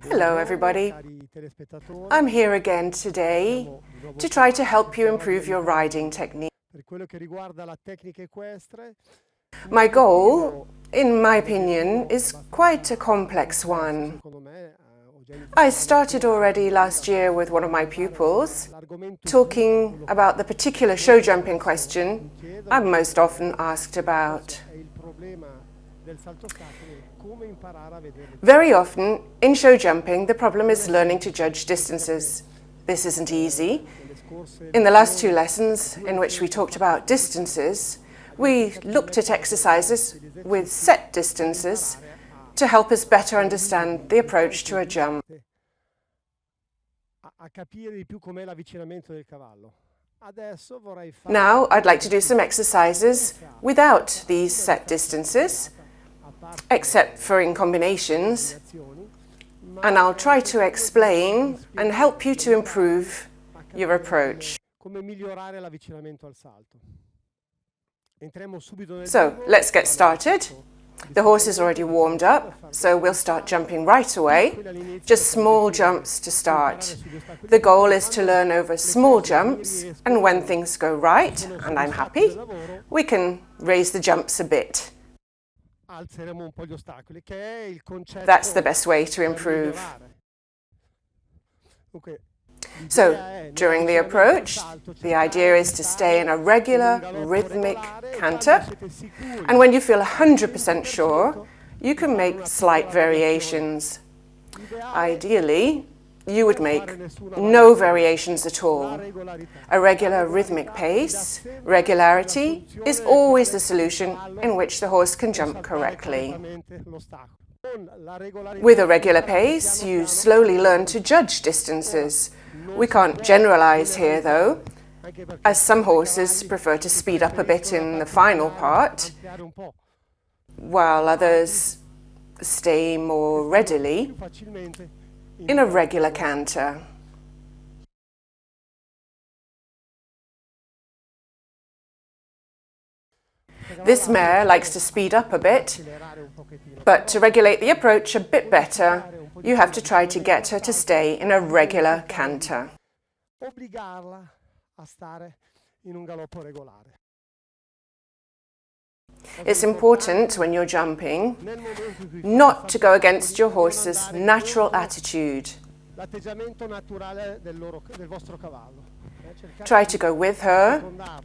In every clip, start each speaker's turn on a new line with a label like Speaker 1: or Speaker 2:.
Speaker 1: Hello everybody, I'm here again today to try to help you improve your riding technique. My goal, in my opinion, is quite a complex one. I started already last year with one of my pupils, talking about the particular show jumping question I'm most often asked about. Very often, in show jumping, the problem is learning to judge distances. This isn't easy. In the last two lessons, in which we talked about distances, we looked at exercises with set distances to help us better understand the approach to a jump. Now, I'd like to do some exercises without these set distances, except for in combinations, and I'll try to explain and help you to improve your approach. So, let's get started. The horse is already warmed up, so we'll start jumping right away. Just small jumps to start. The goal is to learn over small jumps, and when things go right, and I'm happy, we can raise the jumps a bit. That's the best way to improve. So, during the approach, the idea is to stay in a regular, rhythmic canter, and when you feel 100% sure, you can make slight variations. Ideally, you would make no variations at all. A regular rhythmic pace, regularity, is always the solution in which the horse can jump correctly. With a regular pace, you slowly learn to judge distances. We can't generalize here, though, as some horses prefer to speed up a bit in the final part, while others stay more readily in a regular canter. This mare likes to speed up a bit, but to regulate the approach a bit better, you have to try to get her to stay in a regular canter. It's important when you're jumping not to go against your horse's natural attitude. Try to go with her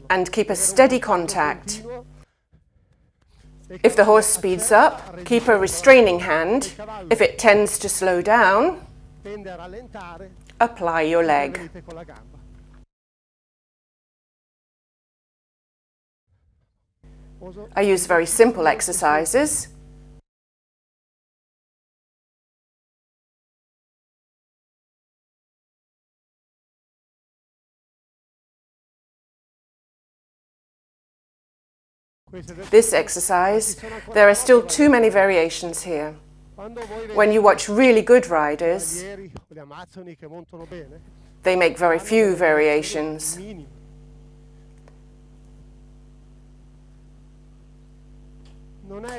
Speaker 1: and keep a steady contact. If the horse speeds up, keep a restraining hand. If it tends to slow down, apply your leg. I use very simple exercises. This exercise, there are still too many variations here. When you watch really good riders, they make very few variations.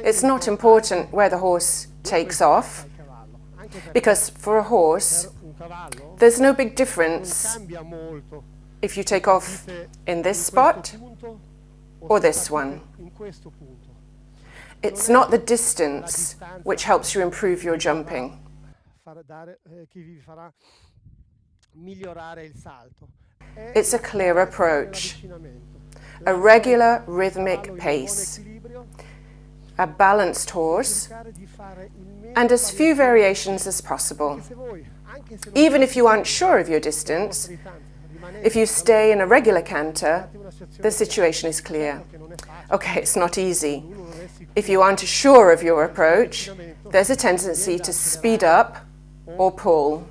Speaker 1: It's not important where the horse takes off, because for a horse, there's no big difference if you take off in this spot or this one. It's not the distance which helps you improve your jumping. It's a clear approach, a regular rhythmic pace, a balanced horse, and as few variations as possible. Even if you aren't sure of your distance, if you stay in a regular canter, the situation is clear. Okay, it's not easy. If you aren't sure of your approach, there's a tendency to speed up or pull.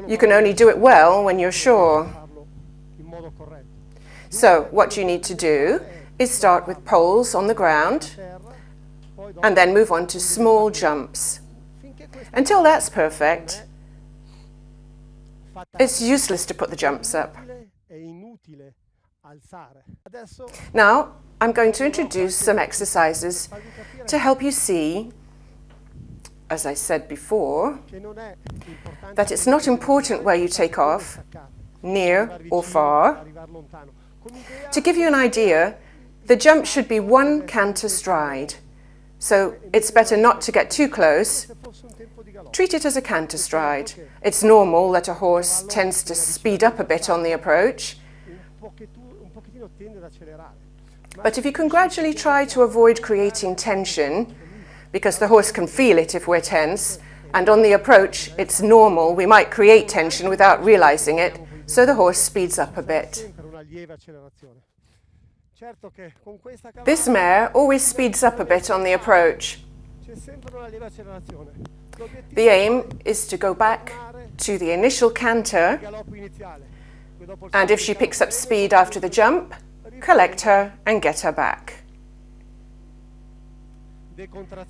Speaker 1: You can only do it well when you're sure. So, what you need to do is start with poles on the ground and then move on to small jumps. Until that's perfect, it's useless to put the jumps up. Now, I'm going to introduce some exercises to help you see, as I said before, that it's not important where you take off, near or far. To give you an idea, the jump should be one canter stride. So it's better not to get too close. Treat it as a canter stride. It's normal that a horse tends to speed up a bit on the approach. But if you can gradually try to avoid creating tension, because the horse can feel it if we're tense, and on the approach it's normal, we might create tension without realizing it, so the horse speeds up a bit. This mare always speeds up a bit on the approach. The aim is to go back to the initial canter, and if she picks up speed after the jump, collect her and get her back.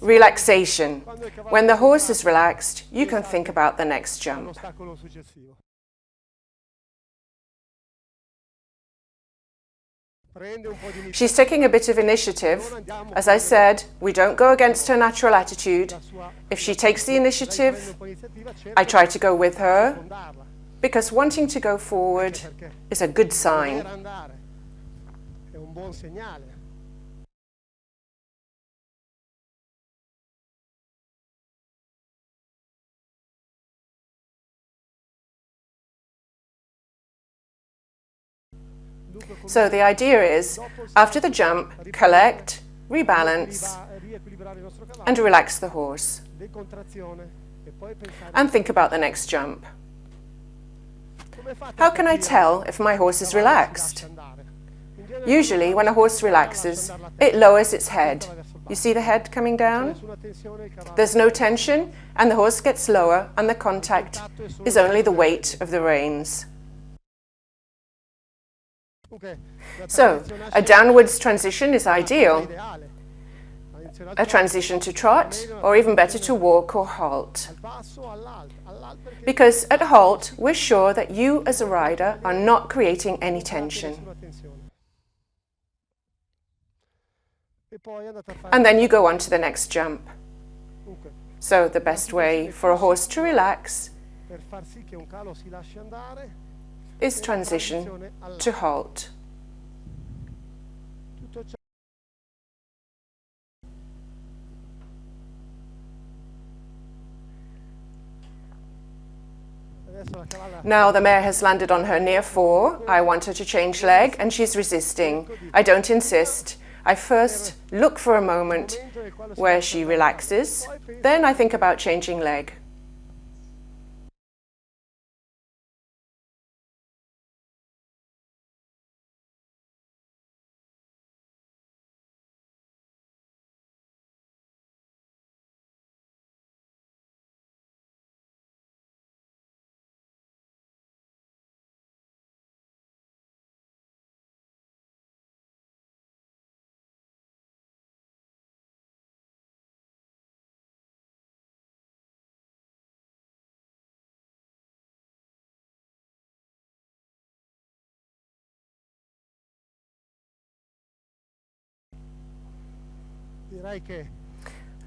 Speaker 1: Relaxation. When the horse is relaxed, you can think about the next jump. She's taking a bit of initiative. As I said, we don't go against her natural attitude. If she takes the initiative, I try to go with her, because wanting to go forward is a good sign. So the idea is, after the jump, collect, rebalance, and relax the horse. And think about the next jump. How can I tell if my horse is relaxed? Usually, when a horse relaxes, it lowers its head. You see the head coming down? There's no tension, and the horse gets lower, and the contact is only the weight of the reins. So, a downwards transition is ideal. A transition to trot, or even better to walk or halt. Because at halt, we're sure that you as a rider are not creating any tension. And then you go on to the next jump. So the best way for a horse to relax is transition to halt. Now the mare has landed on her near fore. I want her to change leg, and she's resisting. I don't insist. I first look for a moment where she relaxes, then I think about changing leg.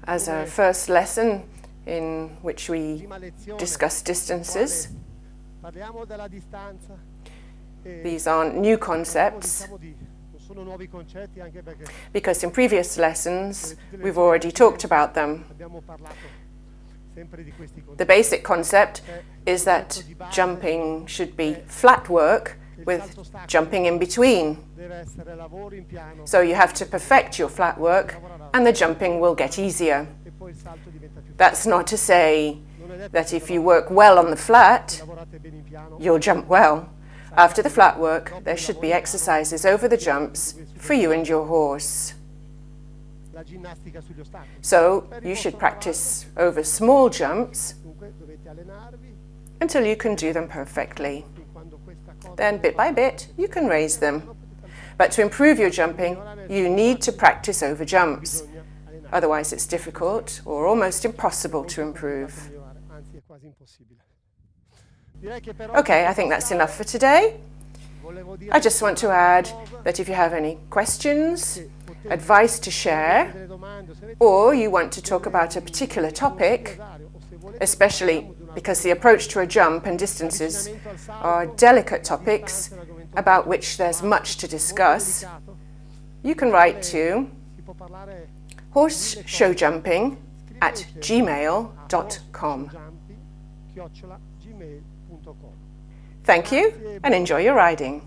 Speaker 1: As our first lesson in which we discuss distances, these aren't new concepts, because in previous lessons we've already talked about them. The basic concept is that jumping should be flat work with jumping in between. So you have to perfect your flat work and the jumping will get easier. That's not to say that if you work well on the flat, you'll jump well. After the flat work, there should be exercises over the jumps for you and your horse. So you should practice over small jumps until you can do them perfectly. Then, bit by bit, you can raise them. But to improve your jumping, you need to practice over jumps. Otherwise, it's difficult or almost impossible to improve. Okay, I think that's enough for today. I just want to add that if you have any questions advice to share, or you want to talk about a particular topic, especially because the approach to a jump and distances are delicate topics about which there's much to discuss, you can write to horseshowjumping@gmail.com. Thank you and enjoy your riding.